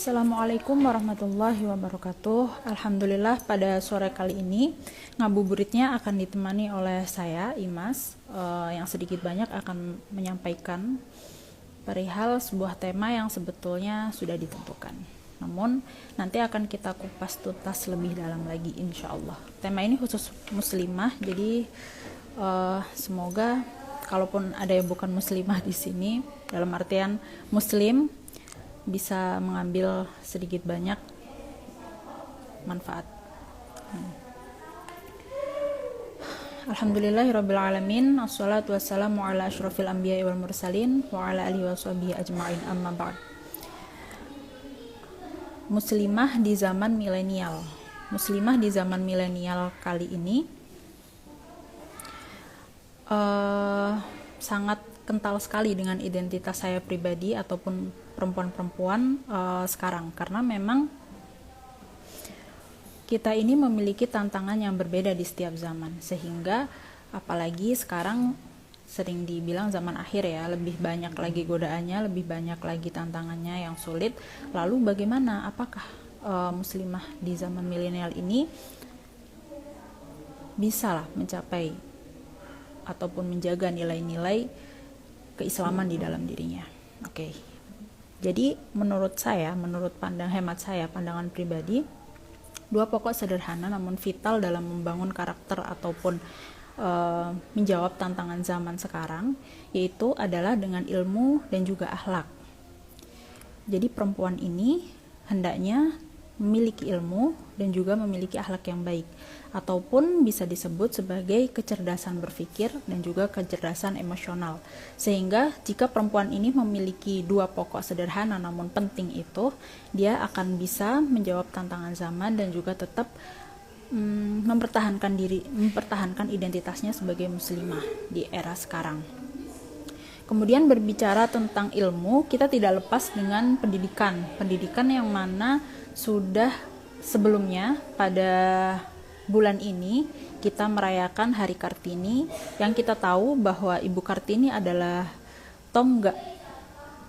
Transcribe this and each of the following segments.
Assalamualaikum warahmatullahi wabarakatuh. Alhamdulillah pada sore kali ini ngabuburitnya akan ditemani oleh saya, Imas, yang sedikit banyak akan menyampaikan perihal sebuah tema yang sebetulnya sudah ditentukan. Namun nanti akan kita kupas tuntas lebih dalam lagi insya Allah. Tema ini khusus muslimah, jadi semoga kalaupun ada yang bukan muslimah di sini, dalam artian muslim, bisa mengambil sedikit banyak manfaat. Alhamdulillahirabbil alamin, assalatu wassalamu ala asyrofil anbiya'i wal mursalin wa ala alihi washabihi ajma'in, amma ba'd. Muslimah di zaman milenial. Muslimah di zaman milenial kali ini sangat kental sekali dengan identitas saya pribadi ataupun perempuan-perempuan sekarang, karena memang kita ini memiliki tantangan yang berbeda di setiap zaman, sehingga apalagi sekarang sering dibilang zaman akhir ya, lebih banyak lagi godaannya, lebih banyak lagi tantangannya yang sulit. Lalu bagaimana, apakah muslimah di zaman milenial ini bisa lah mencapai ataupun menjaga nilai-nilai keislaman di dalam dirinya. Oke. Jadi menurut saya, menurut pandangan pribadi, dua pokok sederhana namun vital dalam membangun karakter ataupun menjawab tantangan zaman sekarang, yaitu adalah dengan ilmu dan juga akhlak. Jadi perempuan ini hendaknya memiliki ilmu dan juga memiliki akhlak yang baik, ataupun bisa disebut sebagai kecerdasan berpikir dan juga kecerdasan emosional. Sehingga jika perempuan ini memiliki dua pokok sederhana namun penting itu, dia akan bisa menjawab tantangan zaman dan juga tetap mempertahankan identitasnya sebagai muslimah di era sekarang. Kemudian berbicara tentang ilmu, kita tidak lepas dengan pendidikan yang mana sudah sebelumnya pada bulan ini kita merayakan Hari Kartini, yang kita tahu bahwa Ibu Kartini adalah tonggak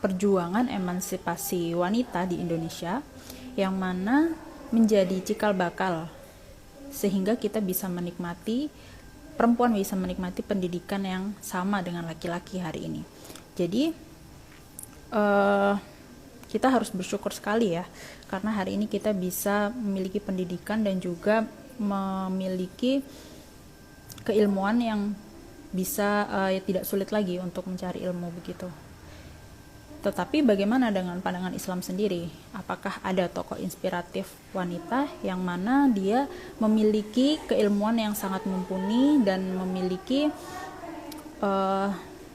perjuangan emansipasi wanita di Indonesia, yang mana menjadi cikal bakal sehingga kita bisa menikmati, perempuan bisa menikmati pendidikan yang sama dengan laki-laki hari ini. Jadi kita harus bersyukur sekali ya, karena hari ini kita bisa memiliki pendidikan dan juga memiliki keilmuan yang bisa tidak sulit lagi untuk mencari ilmu begitu. Tetapi bagaimana dengan pandangan Islam sendiri? Apakah ada tokoh inspiratif wanita yang mana dia memiliki keilmuan yang sangat mumpuni dan memiliki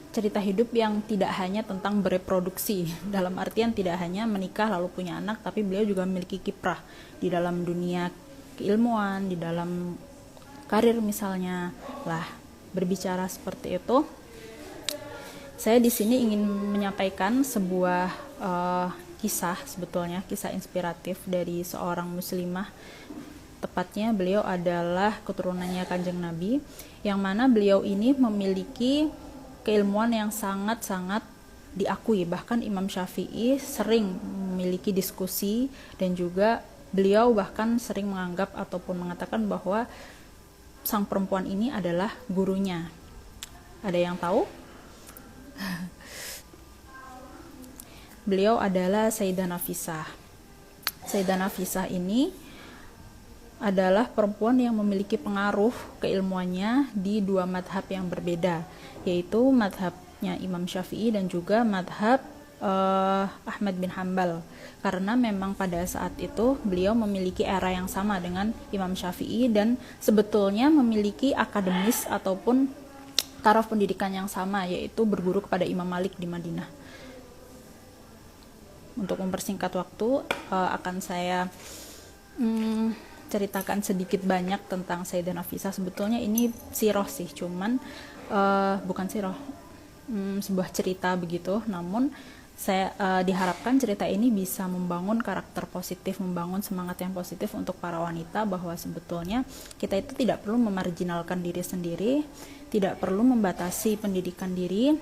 cerita hidup yang tidak hanya tentang bereproduksi, dalam artian tidak hanya menikah lalu punya anak, tapi beliau juga memiliki kiprah di dalam dunia keilmuan, di dalam karir misalnya. Lah, berbicara seperti itu, saya di sini ingin menyampaikan sebuah kisah, sebetulnya kisah inspiratif dari seorang muslimah. Tepatnya beliau adalah keturunannya Kanjeng Nabi, yang mana beliau ini memiliki keilmuan yang sangat-sangat diakui. Bahkan Imam Syafi'i sering memiliki diskusi, dan juga beliau bahkan sering menganggap ataupun mengatakan bahwa sang perempuan ini adalah gurunya. Ada yang tahu? Beliau adalah Sayyidah Nafisah. Sayyidah Nafisah ini adalah perempuan yang memiliki pengaruh keilmuannya di dua madhab yang berbeda, yaitu madhabnya Imam Syafi'i dan juga madhab Ahmad bin Hanbal. Karena memang pada saat itu beliau memiliki era yang sama dengan Imam Syafi'i dan sebetulnya memiliki akademis ataupun taraf pendidikan yang sama, yaitu berguru kepada Imam Malik di Madinah. Untuk mempersingkat waktu, akan saya ceritakan sedikit banyak tentang Sayyidah Nafisah. Sebetulnya ini sirah sih, cuman bukan sirah, sebuah cerita begitu. Namun saya diharapkan cerita ini bisa membangun karakter positif, membangun semangat yang positif untuk para wanita, bahwa sebetulnya kita itu tidak perlu memarginalkan diri sendiri, tidak perlu membatasi pendidikan diri,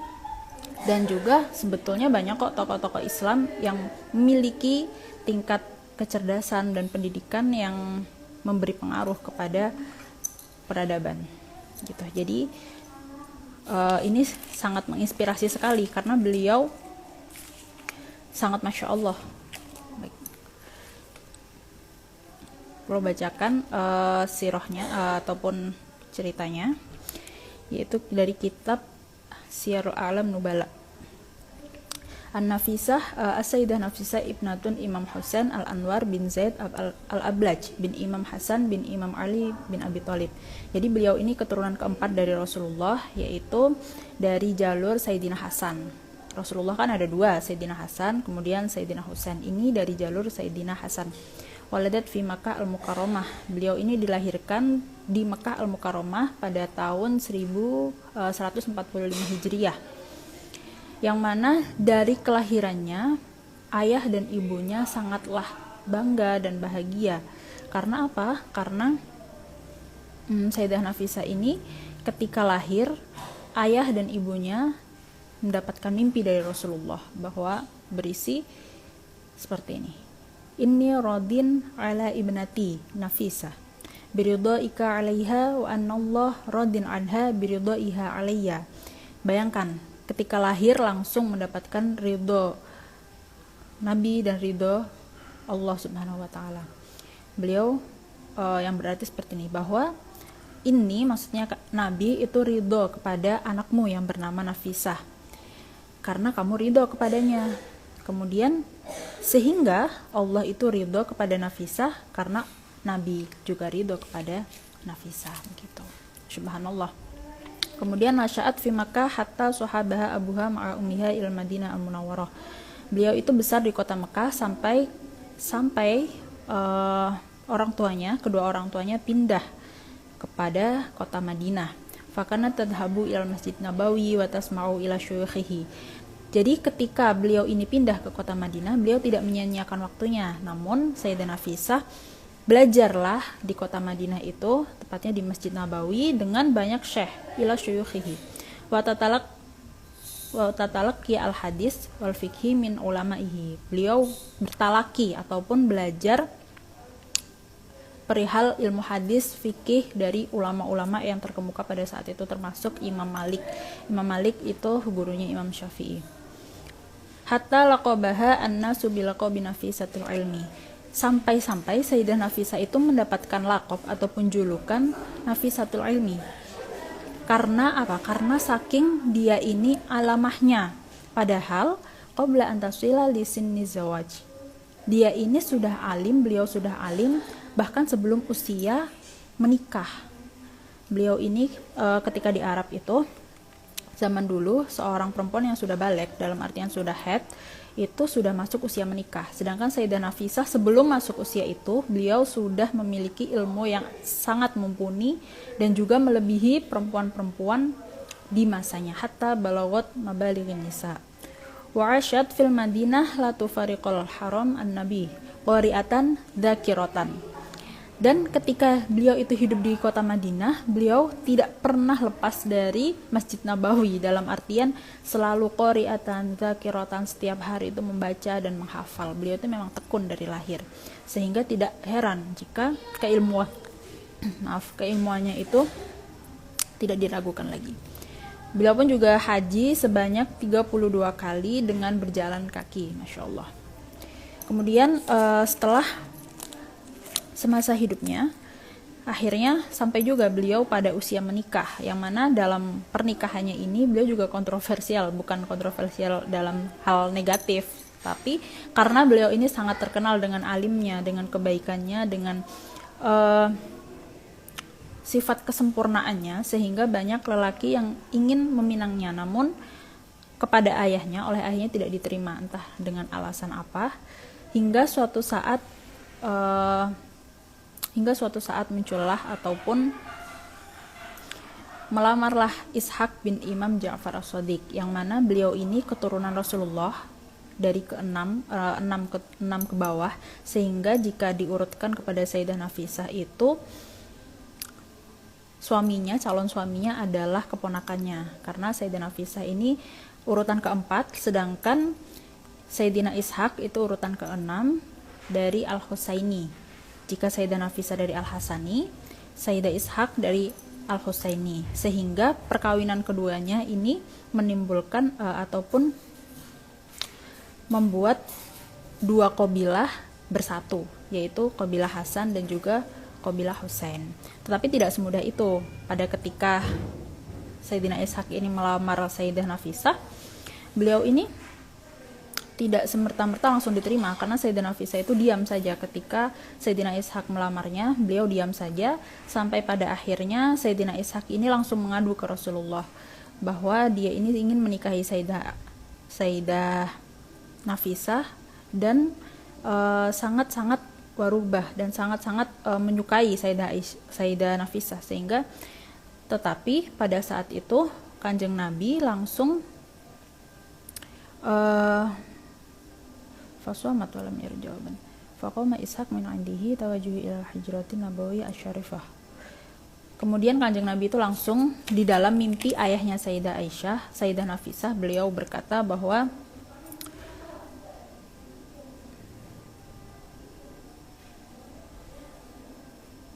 Dan juga sebetulnya banyak kok tokoh-tokoh Islam yang memiliki tingkat kecerdasan dan pendidikan yang memberi pengaruh kepada peradaban gitu. Jadi ini sangat menginspirasi sekali karena beliau sangat masya Allah. Baik. Perlu bacakan sirahnya ataupun ceritanya, yaitu dari kitab Syiarul A'lam Nubala. An-Nafisah, As-Sayyidah Nafisah ibnatun Imam Husain Al-Anwar bin Zaid Al-Ablaj bin Imam Hasan bin Imam Ali bin Abi Thalib. Jadi beliau ini keturunan keempat dari Rasulullah, yaitu dari jalur Sayyidina Hasan. Rasulullah kan ada dua, Sayyidina Hasan, kemudian Sayyidina Husain. Ini dari jalur Sayyidina Hasan. Waladat fi Makkah Al-Mukarramah. Beliau ini dilahirkan di Makkah Al-Mukarramah pada tahun 1145 Hijriah. Yang mana dari kelahirannya ayah dan ibunya sangatlah bangga dan bahagia. Karena apa? Karena Sayyidah Nafisah ini ketika lahir, ayah dan ibunya mendapatkan mimpi dari Rasulullah bahwa berisi seperti ini. Inni radin ala ibnati Nafisah biridhaika 'alaiha wa annallah radin anha biridhaiha 'alayya. Bayangkan ketika lahir langsung mendapatkan ridho Nabi dan ridho Allah Subhanahu wa taala. Beliau yang berarti seperti ini, bahwa ini maksudnya Nabi itu ridho kepada anakmu yang bernama Nafisah karena kamu ridho kepadanya. Kemudian sehingga Allah itu ridho kepada Nafisah karena Nabi juga ridho kepada Nafisah, begitu. Subhanallah. Kemudian nasya'at fi Makkah hatta sahabaha abuha ma'a ummiha il Madinah al-Munawwarah. Beliau itu besar di kota Mekah sampai kedua orang tuanya pindah kepada kota Madinah. Fakana tadhabu ila Masjid Nabawi wa tasma'u ila syuyukhihi. Jadi ketika beliau ini pindah ke kota Madinah, beliau tidak menyia-nyiakan waktunya. Namun Sayyidah Nafisah belajarlah di kota Madinah itu, tepatnya di Masjid Nabawi, dengan banyak syekh ila syuyukhihi wa tatalaqi al hadis wal fikhi min ulamaihi. Beliau bertalaki ataupun belajar perihal ilmu hadis fikih dari ulama-ulama yang terkemuka pada saat itu, termasuk Imam Malik. Imam Malik itu gurunya Imam Syafi'i. Hatta laqabaha an-nasu bilaqabi Nafisatul ilmi. Sampai-sampai Sayyidah Nafisah itu mendapatkan laqab ataupun julukan Nafisatul ilmi. Karena apa? Karena saking dia ini alamahnya. Padahal qabla an tasila li sinni zawaj. Dia ini sudah alim, beliau sudah alim bahkan sebelum usia menikah. Beliau ini ketika di Arab itu zaman dulu seorang perempuan yang sudah balik, dalam artian sudah haid, itu sudah masuk usia menikah. Sedangkan Sayyidah Nafisah sebelum masuk usia itu, beliau sudah memiliki ilmu yang sangat mumpuni dan juga melebihi perempuan-perempuan di masanya. Hatta balagot mabalighin nisa. Wa asyad fil Madinah la tufariqul haram an-nabi qari'atan dzakiratan. Dan ketika beliau itu hidup di kota Madinah, beliau tidak pernah lepas dari Masjid Nabawi, dalam artian selalu qari'atan dzakiratan, setiap hari itu membaca dan menghafal. Beliau itu memang tekun dari lahir, sehingga tidak heran jika keilmuannya itu tidak diragukan lagi. Beliau pun juga haji sebanyak 32 kali dengan berjalan kaki, Masya Allah. Kemudian setelah semasa hidupnya, akhirnya sampai juga beliau pada usia menikah, yang mana dalam pernikahannya ini beliau juga kontroversial, bukan kontroversial dalam hal negatif, tapi karena beliau ini sangat terkenal dengan alimnya, dengan kebaikannya, dengan sifat kesempurnaannya, sehingga banyak lelaki yang ingin meminangnya, namun kepada ayahnya, oleh ayahnya tidak diterima, entah dengan alasan apa, hingga suatu saat muncullah ataupun melamarlah Ishaq bin Imam Ja'far As-Shadiq, yang mana beliau ini keturunan Rasulullah dari enam ke bawah, sehingga jika diurutkan kepada Sayyidah Nafisah itu calon suaminya adalah keponakannya, karena Sayyidah Nafisah ini urutan keempat, sedangkan Sayyidina Ishaq itu urutan keenam dari Al-Husaini. Jika Sayyidah Nafisah dari Al-Hasani, Sayyidah Ishaq dari Al-Husaini, sehingga perkawinan keduanya ini menimbulkan ataupun membuat dua qabilah bersatu, yaitu qabilah Hasan dan juga qabilah Husain. Tetapi tidak semudah itu. Pada ketika Sayyidina Ishaq ini melamar Sayyidah Nafisah, beliau ini tidak semerta-merta langsung diterima, karena Sayyidina Nafisah itu diam saja. Ketika Sayyidina Ishaq melamarnya, beliau diam saja, sampai pada akhirnya Sayyidina Ishaq ini langsung mengadu ke Rasulullah bahwa dia ini ingin menikahi Sayyidah Nafisah dan sangat-sangat warubah dan sangat-sangat menyukai Sayyidah Nafisah, sehingga tetapi pada saat itu Kanjeng Nabi langsung faswamat walam yarjawaban faqama Ishaq min indihi tawajuhi ila hijratin nabawiyah asy-syarifah. Kemudian Kanjeng Nabi itu langsung di dalam mimpi ayahnya Sayyidah Aisyah, Sayyidah Nafisah, beliau berkata bahwa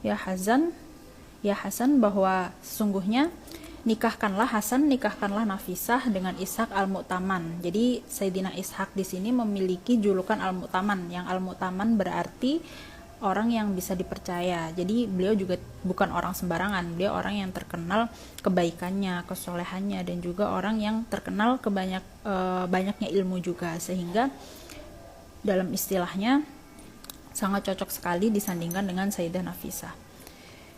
ya Hasan, bahwa sesungguhnya nikahkanlah Nafisah dengan Ishaq al-Mu'taman. Jadi Sayyidina Ishaq di sini memiliki julukan al-Mu'taman, yang al-Mu'taman berarti orang yang bisa dipercaya. Jadi beliau juga bukan orang sembarangan, beliau orang yang terkenal kebaikannya, kesolehannya, dan juga orang yang terkenal banyaknya ilmu juga, sehingga dalam istilahnya sangat cocok sekali disandingkan dengan Sayyidah Nafisah.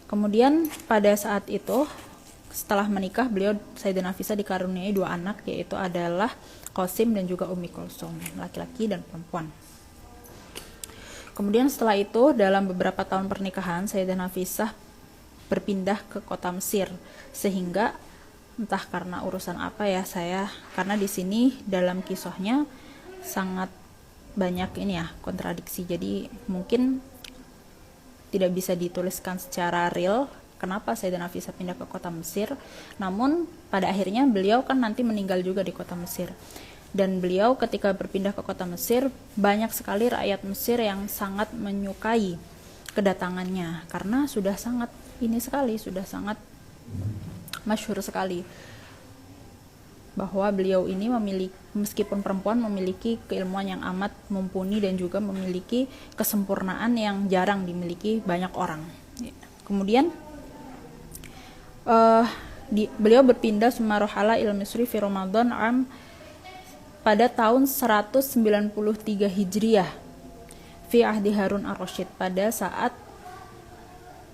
Kemudian pada saat itu, setelah menikah, Sayyidah Nafisah dikaruniai dua anak, yaitu adalah Qasim dan juga Ummi Kulsum, laki-laki dan perempuan. Kemudian setelah itu, dalam beberapa tahun pernikahan, Sayyidah Nafisah berpindah ke kota Mesir, sehingga entah karena urusan apa ya karena di sini dalam kisahnya sangat banyak kontradiksi, jadi mungkin tidak bisa dituliskan secara real kenapa Sayyidah Nafisah pindah ke kota Mesir. Namun pada akhirnya beliau kan nanti meninggal juga di kota Mesir, dan beliau ketika berpindah ke kota Mesir, banyak sekali rakyat Mesir yang sangat menyukai kedatangannya, karena sudah sangat masyhur sekali bahwa beliau ini meskipun perempuan, memiliki keilmuan yang amat mumpuni dan juga memiliki kesempurnaan yang jarang dimiliki banyak orang. Kemudian beliau berpindah sumarohala il Misri fi Ramadan pada tahun 193 Hijriah fi ahdi Harun ar-Rasyid, pada saat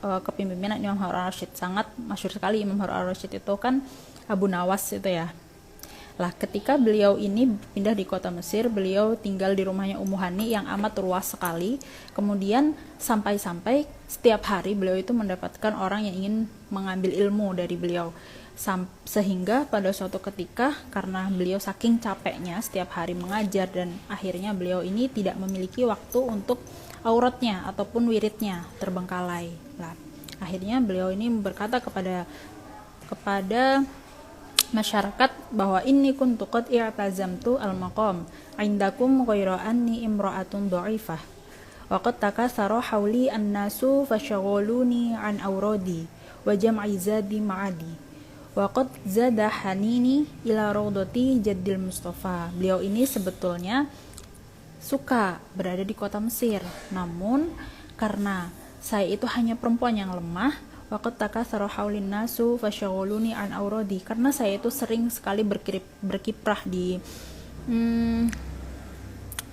kepemimpinan Imam Harun ar-Rasyid. Sangat masyhur sekali Imam Harun ar-Rasyid itu kan Abu Nawas itu ya. Lah, ketika beliau ini pindah di kota Mesir, beliau tinggal di rumahnya Ummu Hani yang amat luas sekali. Kemudian sampai-sampai setiap hari beliau itu mendapatkan orang yang ingin mengambil ilmu dari beliau. Sehingga pada suatu ketika, karena beliau saking capeknya setiap hari mengajar, dan akhirnya beliau ini tidak memiliki waktu untuk auratnya ataupun wiridnya terbengkalai. Lah, akhirnya beliau ini berkata kepada masyarakat bahwa inni kuntu qad i'tazamtu al-maqam indakum ghayra anni imra'atun dha'ifah wa qad takassara hawli an-nasu fashaghaluni an awradi wa jam'i zadi ma'adi wa qad zada hanini ila rawdati jaddil Mustafa. Beliau ini sebetulnya suka berada di kota Mesir, namun karena saya itu hanya perempuan yang lemah, waqad takatsara haulin nasu fasyaghuluni an auradi, karena saya itu sering sekali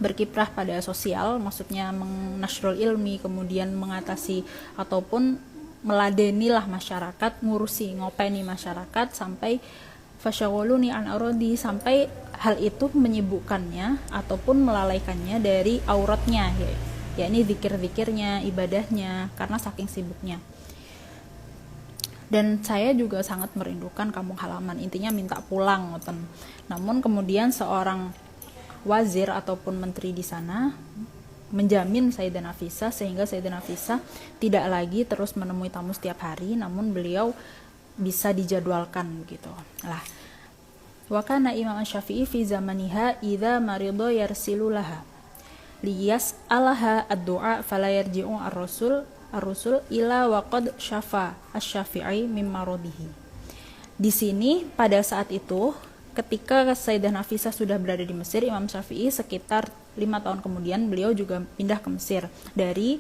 berkiprah pada sosial, maksudnya menasyrul ilmi, kemudian mengatasi ataupun meladenilah masyarakat, ngopeni masyarakat, sampai fasyaghuluni an auradi, sampai hal itu menyibukkannya ataupun melalaikannya dari auratnya, yakni zikir-zikirnya, ibadahnya, karena saking sibuknya. Dan saya juga sangat merindukan kampung halaman, intinya minta pulang ngoten. Namun kemudian seorang wazir ataupun menteri di sana menjamin Sayyidah Nafisah, sehingga Sayyidah Nafisah tidak lagi terus menemui tamu setiap hari, namun beliau bisa dijadwalkan gitu. Lah, Wa kana Imam Asy-Syafi'i fi zamaniha idza marida yarsilu laha liyas alaha ad-du'a fala yarji'u ar-rusul ila waqad syafa asy-Syafi'i min maradihi. Di sini pada saat itu ketika Sayyidah Nafisah sudah berada di Mesir, Imam Syafi'i sekitar 5 tahun kemudian beliau juga pindah ke Mesir dari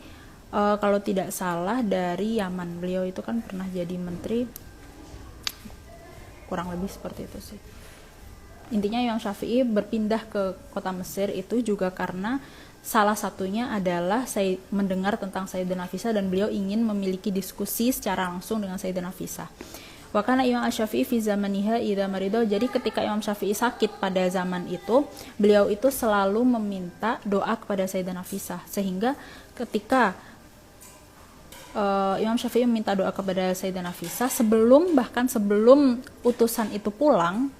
kalau tidak salah dari Yaman. Beliau itu kan pernah jadi menteri, kurang lebih seperti itu sih. Intinya Imam Syafi'i berpindah ke kota Mesir itu juga karena salah satunya adalah saya mendengar tentang Sayyidah Nafisah dan beliau ingin memiliki diskusi secara langsung dengan Sayyidah Nafisah. Wa kana Imam Asy-Syafi'i fi zamaniha idza marido. Jadi ketika Imam Syafi'i sakit pada zaman itu, beliau itu selalu meminta doa kepada Sayyidah Nafisah, sehingga ketika Imam Syafi'i meminta doa kepada Sayyidah Nafisah bahkan sebelum utusan itu pulang,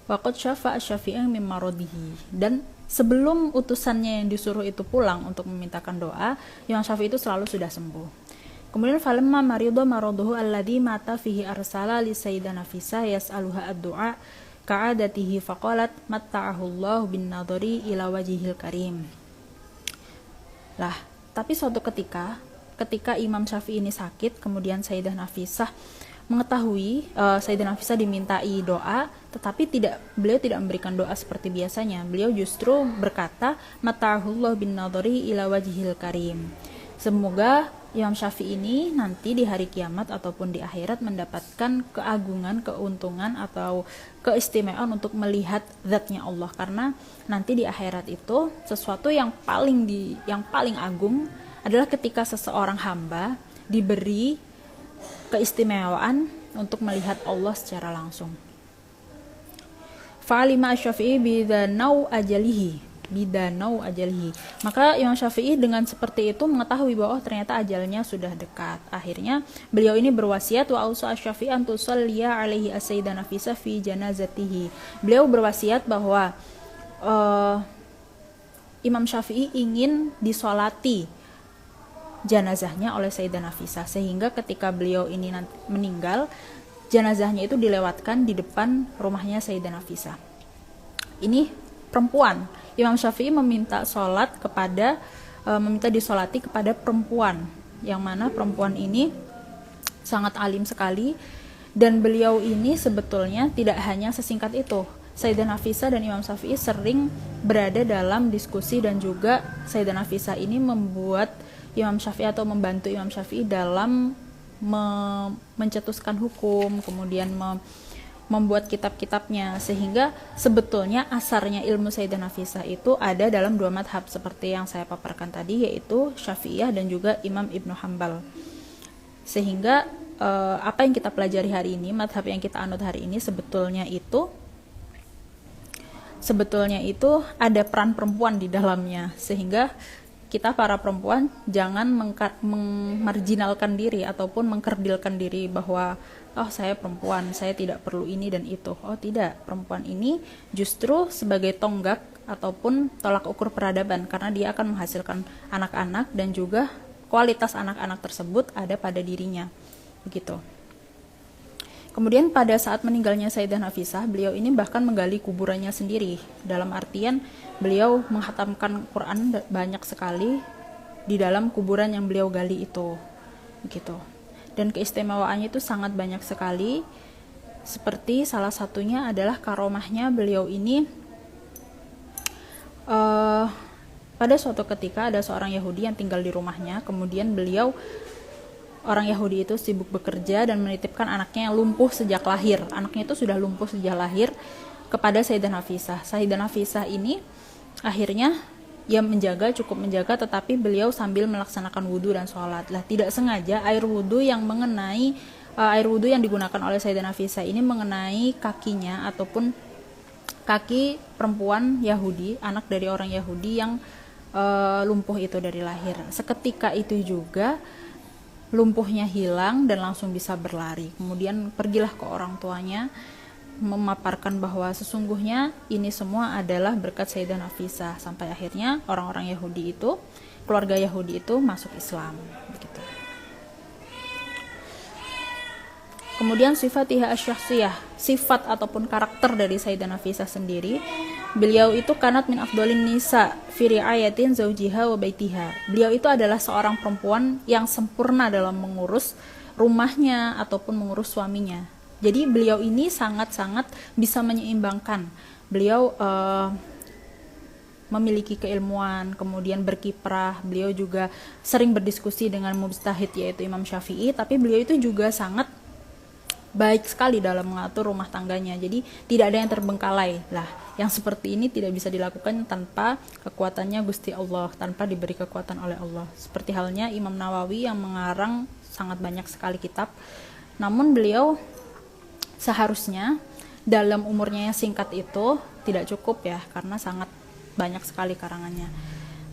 waqad syafa asy-Syafi'i min maradihi, dan sebelum utusannya yang disuruh itu pulang untuk memintakan doa, Imam Syafi'i itu selalu sudah sembuh. Kemudian falamma marida maraduhu alladhi mata fihi arsala li Sayyidah Nafisah yas'aluha ad-du'a ka'adatihi faqalat matta'ahu Allah bin nadhari ila wajhil karim. Lah, tapi suatu ketika Imam Syafi'i ini sakit, kemudian Sayyidah Nafisah mengetahui Sayyidah Nafisah dimintai doa, tetapi beliau tidak memberikan doa seperti biasanya. Beliau justru berkata, mata'ahullah bin nadhari ila wajhil karim. Semoga Imam Syafi'i ini nanti di hari kiamat ataupun di akhirat mendapatkan keagungan, keuntungan atau keistimewaan untuk melihat zatnya Allah, karena nanti di akhirat itu sesuatu yang paling agung adalah ketika seseorang hamba diberi keistimewaan untuk melihat Allah secara langsung. Fa'alima Asy-Syafi'i bidanau ajalihi. Maka Imam Syafi'i dengan seperti itu mengetahui bahwa ternyata ajalnya sudah dekat. Akhirnya beliau ini berwasiat wa ausa Asy-Syafi'i an tusalliya alaihi as-Sayyidah Nafisah fi janazatihi. Beliau berwasiat bahwa Imam Syafi'i ingin disolati jenazahnya oleh Sayyidah Nafisah, sehingga ketika beliau ini nanti meninggal, jenazahnya itu dilewatkan di depan rumahnya Sayyidah Nafisah. Ini perempuan. Imam Syafi'i meminta disolati kepada perempuan, yang mana perempuan ini sangat alim sekali, dan beliau ini sebetulnya tidak hanya sesingkat itu. Sayyidah Nafisah dan Imam Syafi'i sering berada dalam diskusi, dan juga Sayyidah Nafisah ini membuat Imam Syafi'i atau membantu Imam Syafi'i dalam mencetuskan hukum, kemudian membuat kitab-kitabnya, sehingga sebetulnya asarnya ilmu Sayyidah Nafisah itu ada dalam 2 madhab seperti yang saya paparkan tadi, yaitu Syafi'iyah dan juga Imam Ibnu Hanbal. Sehingga apa yang kita pelajari hari ini, madhab yang kita anut hari ini sebetulnya itu ada peran perempuan di dalamnya, sehingga kita para perempuan jangan memarginalkan diri ataupun mengkerdilkan diri bahwa saya perempuan, saya tidak perlu ini dan itu. Tidak, perempuan ini justru sebagai tonggak ataupun tolak ukur peradaban, karena dia akan menghasilkan anak-anak dan juga kualitas anak-anak tersebut ada pada dirinya. Begitu. Kemudian pada saat meninggalnya Sayyidah Nafisah, beliau ini bahkan menggali kuburannya sendiri. Dalam artian beliau menghatamkan Quran banyak sekali di dalam kuburan yang beliau gali itu. Begitu. Dan keistimewaannya itu sangat banyak sekali. Seperti salah satunya adalah karomahnya beliau ini. Pada suatu ketika ada seorang Yahudi yang tinggal di rumahnya. Kemudian orang Yahudi itu sibuk bekerja dan menitipkan anaknya yang lumpuh sejak lahir. Anaknya itu sudah lumpuh sejak lahir kepada Sayyidah Nafisah. Sayyidah Nafisah ini akhirnya cukup menjaga, tetapi beliau sambil melaksanakan wudhu dan sholat. Tidak sengaja air wudhu yang digunakan oleh Sayyidah Nafisah ini mengenai kakinya ataupun kaki perempuan Yahudi, anak dari orang Yahudi yang lumpuh itu dari lahir. Seketika itu juga lumpuhnya hilang dan langsung bisa berlari. Kemudian pergilah ke orang tuanya memaparkan bahwa sesungguhnya ini semua adalah berkat Sayyidah Nafisah, sampai akhirnya orang-orang Yahudi itu, keluarga Yahudi itu masuk Islam. Begitu. Kemudian sifatiha asy-syakhsiyah, sifat ataupun karakter dari Sayyidah Nafisah sendiri. Beliau itu kanat min afdolin nisa fi riayatin zaujiha wa baitiha. Beliau itu adalah seorang perempuan yang sempurna dalam mengurus rumahnya ataupun mengurus suaminya. Jadi beliau ini sangat-sangat bisa menyeimbangkan. Beliau memiliki keilmuan, kemudian berkiprah. Beliau juga sering berdiskusi dengan mujtahid yaitu Imam Syafi'i, tapi beliau itu juga sangat baik sekali dalam mengatur rumah tangganya. Jadi tidak ada yang terbengkalai. Lah, yang seperti ini tidak bisa dilakukan tanpa kekuatannya Gusti Allah, tanpa diberi kekuatan oleh Allah. Seperti halnya Imam Nawawi yang mengarang sangat banyak sekali kitab. Namun beliau seharusnya dalam umurnya yang singkat itu tidak cukup ya, karena sangat banyak sekali karangannya.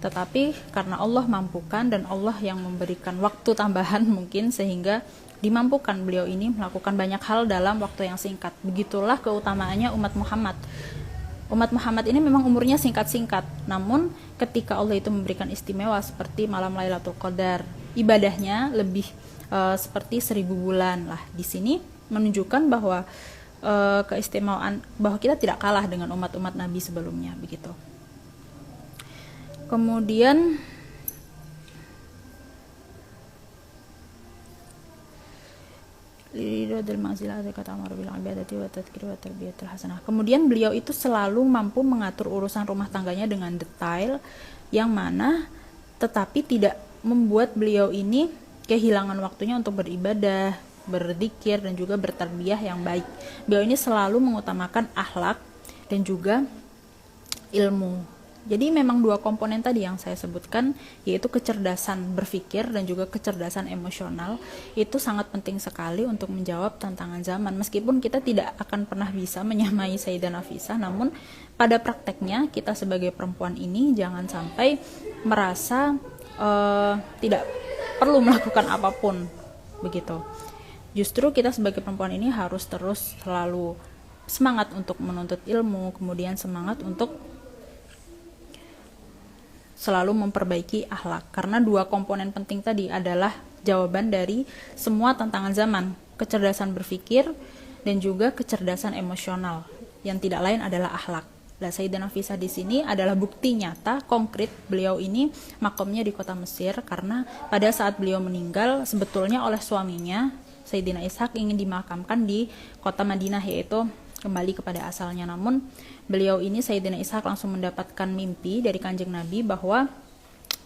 Tetapi karena Allah mampukan dan Allah yang memberikan waktu tambahan mungkin, sehingga dimampukan beliau ini melakukan banyak hal dalam waktu yang singkat. Begitulah keutamaannya umat Muhammad. Umat Muhammad ini memang umurnya singkat-singkat, namun ketika Allah itu memberikan istimewa seperti malam Lailatul Qadar, ibadahnya lebih seperti 1000 bulan lah. Di sini menunjukkan bahwa keistimewaan, bahwa kita tidak kalah dengan umat-umat Nabi sebelumnya, begitu. Kemudian kemudian beliau itu selalu mampu mengatur urusan rumah tangganya dengan detail, yang mana tetapi tidak membuat beliau ini kehilangan waktunya untuk beribadah, berzikir, dan juga bertarbiyah yang baik. Beliau ini selalu mengutamakan akhlak dan juga ilmu. Jadi memang dua komponen tadi yang saya sebutkan, yaitu kecerdasan berpikir dan juga kecerdasan emosional, itu sangat penting sekali untuk menjawab tantangan zaman. Meskipun kita tidak akan pernah bisa menyamai Sayyidah Nafisah, namun pada prakteknya kita sebagai perempuan ini jangan sampai merasa tidak perlu melakukan apapun, begitu. Justru kita sebagai perempuan ini harus terus selalu semangat untuk menuntut ilmu, kemudian semangat untuk selalu memperbaiki akhlak, karena dua komponen penting tadi adalah jawaban dari semua tantangan zaman, kecerdasan berpikir dan juga kecerdasan emosional, yang tidak lain adalah akhlak. Nah, Sayyidah Nafisah di sini adalah bukti nyata konkret beliau ini makomnya di kota Mesir, karena pada saat beliau meninggal sebetulnya oleh suaminya Sayyidina Ishaq ingin dimakamkan di kota Madinah, yaitu kembali kepada asalnya. Namun beliau ini, Sayyidina Ishaq, langsung mendapatkan mimpi dari Kanjeng Nabi bahwa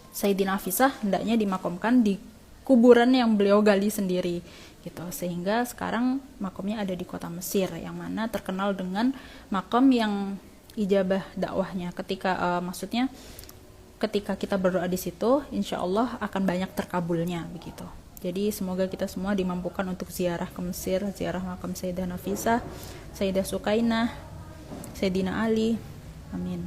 Sayyidina Nafisah hendaknya dimakamkan di kuburan yang beliau gali sendiri gitu. Sehingga sekarang makamnya ada di kota Mesir, yang mana terkenal dengan makam yang ijabah dakwahnya. Maksudnya ketika kita berdoa di situ, insya Allah akan banyak terkabulnya, begitu. Jadi semoga kita semua dimampukan untuk ziarah ke Mesir, ziarah makam Sayyidah Nafisah, Sayyidah Sukainah, Sayyidina Ali. Amin.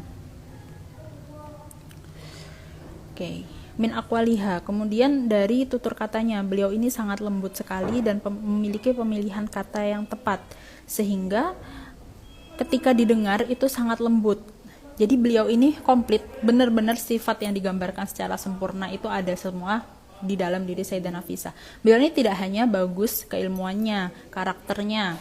Oke. Min aqwaliha. Kemudian dari tutur katanya, beliau ini sangat lembut sekali dan memiliki pemilihan kata yang tepat, sehingga ketika didengar itu sangat lembut. Jadi beliau ini komplit, benar-benar sifat yang digambarkan secara sempurna itu ada semua di dalam diri Sayyidah Nafisah. Beliau ini tidak hanya bagus keilmuannya, karakternya,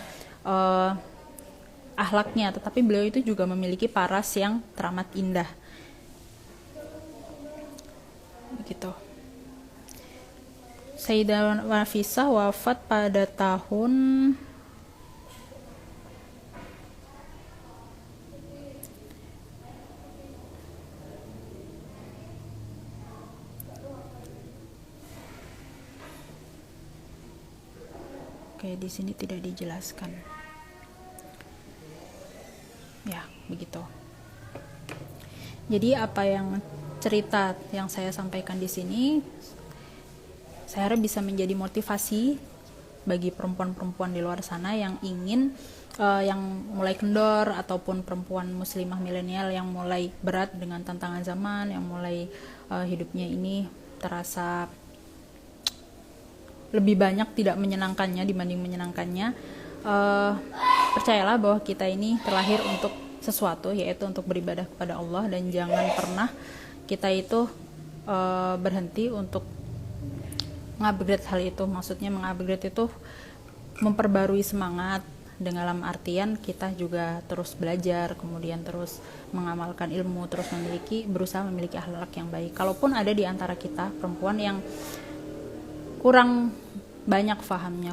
akhlaknya, tetapi beliau itu juga memiliki paras yang teramat indah. Begitu. Sayyidah Nafisah wafat pada tahun di sini tidak dijelaskan. Ya, begitu. Jadi apa yang cerita yang saya sampaikan di sini, saya harap bisa menjadi motivasi bagi perempuan-perempuan di luar sana yang ingin yang mulai kendor, ataupun perempuan muslimah milenial yang mulai berat dengan tantangan zaman, yang mulai hidupnya ini terasa lebih banyak tidak menyenangkannya dibanding menyenangkannya. Percayalah bahwa kita ini terlahir untuk sesuatu, yaitu untuk beribadah kepada Allah, dan jangan pernah kita itu berhenti untuk mengupgrade hal itu. Maksudnya mengupgrade itu memperbarui semangat, dalam artian kita juga terus belajar, kemudian terus mengamalkan ilmu, terus berusaha memiliki akhlak yang baik. Kalaupun ada di antara kita perempuan yang kurang banyak fahamnya,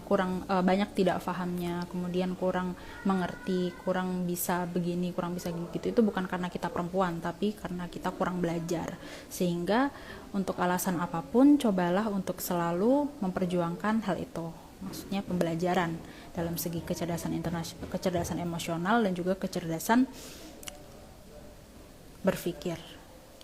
banyak tidak fahamnya, kemudian kurang mengerti, kurang bisa begini, kurang bisa gitu, itu bukan karena kita perempuan, tapi karena kita kurang belajar. Sehingga untuk alasan apapun, cobalah untuk selalu memperjuangkan hal itu, maksudnya pembelajaran dalam segi kecerdasan emosional dan juga kecerdasan berpikir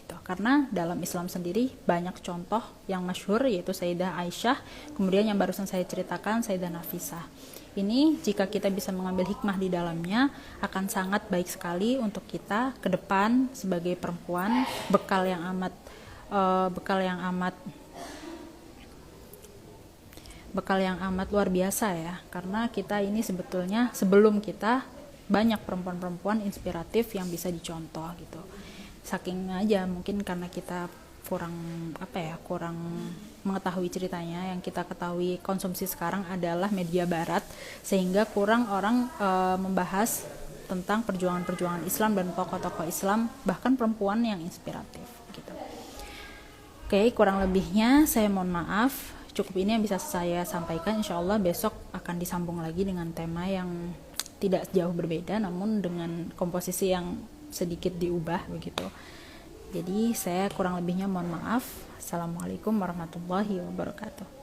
gitu. Karena dalam Islam sendiri banyak contoh yang masyhur, yaitu Sayyidah Aisyah, kemudian yang barusan saya ceritakan Sayyidah Nafisah. Ini jika kita bisa mengambil hikmah di dalamnya, akan sangat baik sekali untuk kita ke depan sebagai perempuan, bekal yang amat luar biasa ya. Karena kita ini sebetulnya sebelum kita banyak perempuan-perempuan inspiratif yang bisa dicontoh gitu. Saking aja mungkin karena kita kurang mengetahui ceritanya, yang kita ketahui konsumsi sekarang adalah media barat, sehingga kurang orang membahas tentang perjuangan-perjuangan Islam dan tokoh-tokoh Islam, bahkan perempuan yang inspiratif gitu. Oke, kurang lebihnya saya mohon maaf. Cukup ini yang bisa saya sampaikan. Insya Allah besok akan disambung lagi dengan tema yang tidak jauh berbeda, namun dengan komposisi yang sedikit diubah begitu. Jadi saya kurang lebihnya mohon maaf. Assalamualaikum warahmatullahi wabarakatuh.